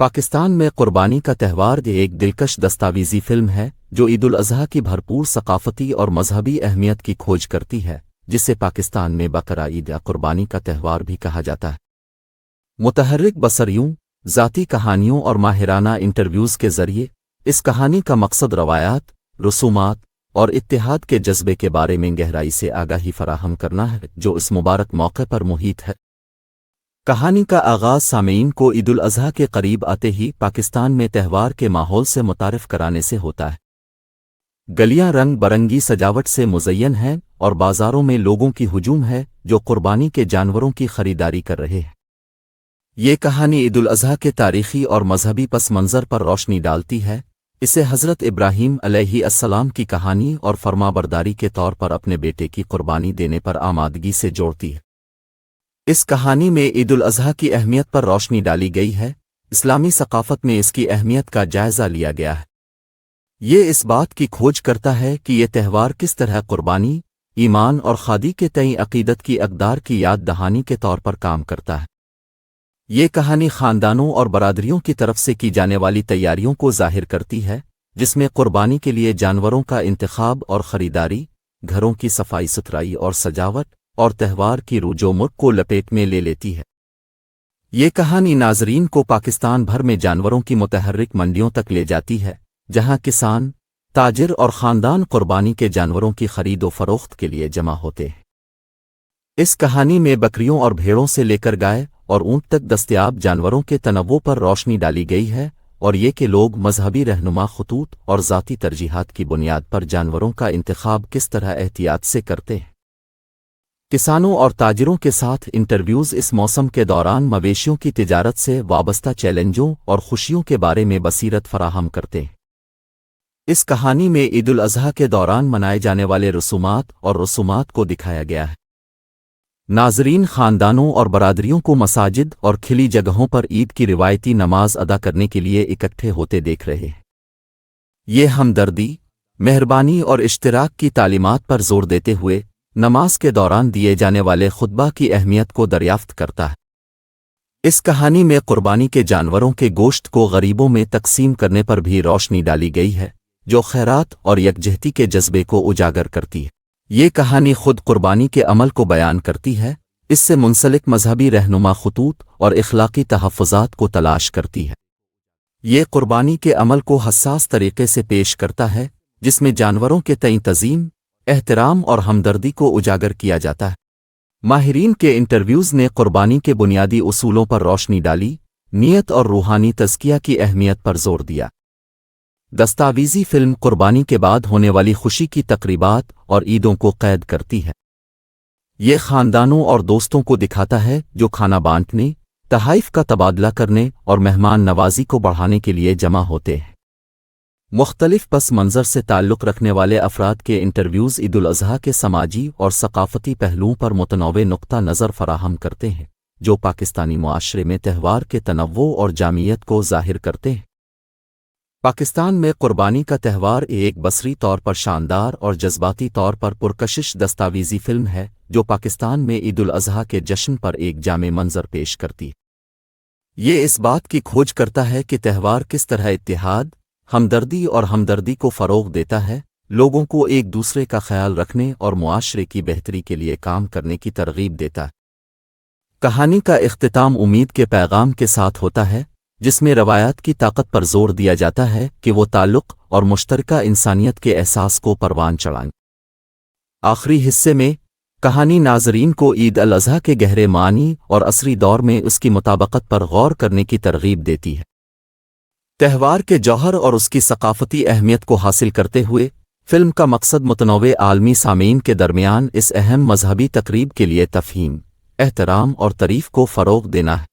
پاکستان میں قربانی کا تہوار ایک دلکش دستاویزی فلم ہے جو عید الاضحیٰ کی بھرپور ثقافتی اور مذہبی اہمیت کی کھوج کرتی ہے، جسے پاکستان میں بقرہ عید یا قربانی کا تہوار بھی کہا جاتا ہے۔ متحرک بصریوں، ذاتی کہانیوں اور ماہرانہ انٹرویوز کے ذریعے اس کہانی کا مقصد روایات، رسومات اور اتحاد کے جذبے کے بارے میں گہرائی سے آگاہی فراہم کرنا ہے جو اس مبارک موقع پر محیط ہے۔ کہانی کا آغاز سامعین کو عید الاضحیٰ کے قریب آتے ہی پاکستان میں تہوار کے ماحول سے متعارف کرانے سے ہوتا ہے۔ گلیاں رنگ برنگی سجاوٹ سے مزین ہیں اور بازاروں میں لوگوں کی ہجوم ہے جو قربانی کے جانوروں کی خریداری کر رہے ہیں۔ یہ کہانی عید الاضحیٰ کے تاریخی اور مذہبی پس منظر پر روشنی ڈالتی ہے، اسے حضرت ابراہیم علیہ السلام کی کہانی اور فرمانبرداری کے طور پر اپنے بیٹے کی قربانی دینے پر آمادگی سے جوڑتی ہے۔ اس کہانی میں عید الاضحیٰ کی اہمیت پر روشنی ڈالی گئی ہے، اسلامی ثقافت میں اس کی اہمیت کا جائزہ لیا گیا ہے۔ یہ اس بات کی کھوج کرتا ہے کہ یہ تہوار کس طرح قربانی، ایمان اور خادی کے تئیں عقیدت کی اقدار کی یاد دہانی کے طور پر کام کرتا ہے۔ یہ کہانی خاندانوں اور برادریوں کی طرف سے کی جانے والی تیاریوں کو ظاہر کرتی ہے، جس میں قربانی کے لیے جانوروں کا انتخاب اور خریداری، گھروں کی صفائی ستھرائی اور سجاوٹ، اور تہوار کی روح و مرگ کو لپیٹ میں لے لیتی ہے۔ یہ کہانی ناظرین کو پاکستان بھر میں جانوروں کی متحرک منڈیوں تک لے جاتی ہے، جہاں کسان، تاجر اور خاندان قربانی کے جانوروں کی خرید و فروخت کے لیے جمع ہوتے ہیں۔ اس کہانی میں بکریوں اور بھیڑوں سے لے کر گائے اور اونٹ تک دستیاب جانوروں کے تنوع پر روشنی ڈالی گئی ہے، اور یہ کہ لوگ مذہبی رہنما خطوط اور ذاتی ترجیحات کی بنیاد پر جانوروں کا انتخاب کس طرح احتیاط سے کرتے ہیں۔ کسانوں اور تاجروں کے ساتھ انٹرویوز اس موسم کے دوران مویشیوں کی تجارت سے وابستہ چیلنجوں اور خوشیوں کے بارے میں بصیرت فراہم کرتے ہیں۔ اس کہانی میں عید الاضحیٰ کے دوران منائے جانے والے رسومات اور رسومات کو دکھایا گیا ہے۔ ناظرین خاندانوں اور برادریوں کو مساجد اور کھلی جگہوں پر عید کی روایتی نماز ادا کرنے کے لیے اکٹھے ہوتے دیکھ رہے ہیں۔ یہ ہمدردی، مہربانی اور اشتراک کی تعلیمات پر زور دیتے ہوئے نماز کے دوران دیے جانے والے خطبہ کی اہمیت کو دریافت کرتا ہے۔ اس کہانی میں قربانی کے جانوروں کے گوشت کو غریبوں میں تقسیم کرنے پر بھی روشنی ڈالی گئی ہے، جو خیرات اور یکجہتی کے جذبے کو اجاگر کرتی ہے۔ یہ کہانی خود قربانی کے عمل کو بیان کرتی ہے، اس سے منسلک مذہبی رہنما خطوط اور اخلاقی تحفظات کو تلاش کرتی ہے۔ یہ قربانی کے عمل کو حساس طریقے سے پیش کرتا ہے، جس میں جانوروں کے تئیں تعظیم، احترام اور ہمدردی کو اجاگر کیا جاتا ہے۔ ماہرین کے انٹرویوز نے قربانی کے بنیادی اصولوں پر روشنی ڈالی، نیت اور روحانی تزکیہ کی اہمیت پر زور دیا۔ دستاویزی فلم قربانی کے بعد ہونے والی خوشی کی تقریبات اور عیدوں کو قید کرتی ہے۔ یہ خاندانوں اور دوستوں کو دکھاتا ہے جو کھانا بانٹنے، تحائف کا تبادلہ کرنے اور مہمان نوازی کو بڑھانے کے لیے جمع ہوتے ہیں۔ مختلف پس منظر سے تعلق رکھنے والے افراد کے انٹرویوز عید الاضحیٰ کے سماجی اور ثقافتی پہلوؤں پر متنوع نقطہ نظر فراہم کرتے ہیں، جو پاکستانی معاشرے میں تہوار کے تنوع اور جامعیت کو ظاہر کرتے ہیں۔ پاکستان میں قربانی کا تہوار ایک بصری طور پر شاندار اور جذباتی طور پر پرکشش دستاویزی فلم ہے جو پاکستان میں عید الاضحیٰ کے جشن پر ایک جامع منظر پیش کرتی ہے۔ یہ اس بات کی کھوج کرتا ہے کہ تہوار کس طرح اتحاد، ہمدردی اور ہمدردی کو فروغ دیتا ہے، لوگوں کو ایک دوسرے کا خیال رکھنے اور معاشرے کی بہتری کے لیے کام کرنے کی ترغیب دیتا ہے۔ کہانی کا اختتام امید کے پیغام کے ساتھ ہوتا ہے، جس میں روایات کی طاقت پر زور دیا جاتا ہے کہ وہ تعلق اور مشترکہ انسانیت کے احساس کو پروان چڑھائیں۔ آخری حصے میں کہانی ناظرین کو عید الاضحیٰ کے گہرے معنی اور عصری دور میں اس کی مطابقت پر غور کرنے کی ترغیب دیتی ہے۔ تہوار کے جوہر اور اس کی ثقافتی اہمیت کو حاصل کرتے ہوئے فلم کا مقصد متنوع عالمی سامعین کے درمیان اس اہم مذہبی تقریب کے لیے تفہیم، احترام اور تعریف کو فروغ دینا ہے۔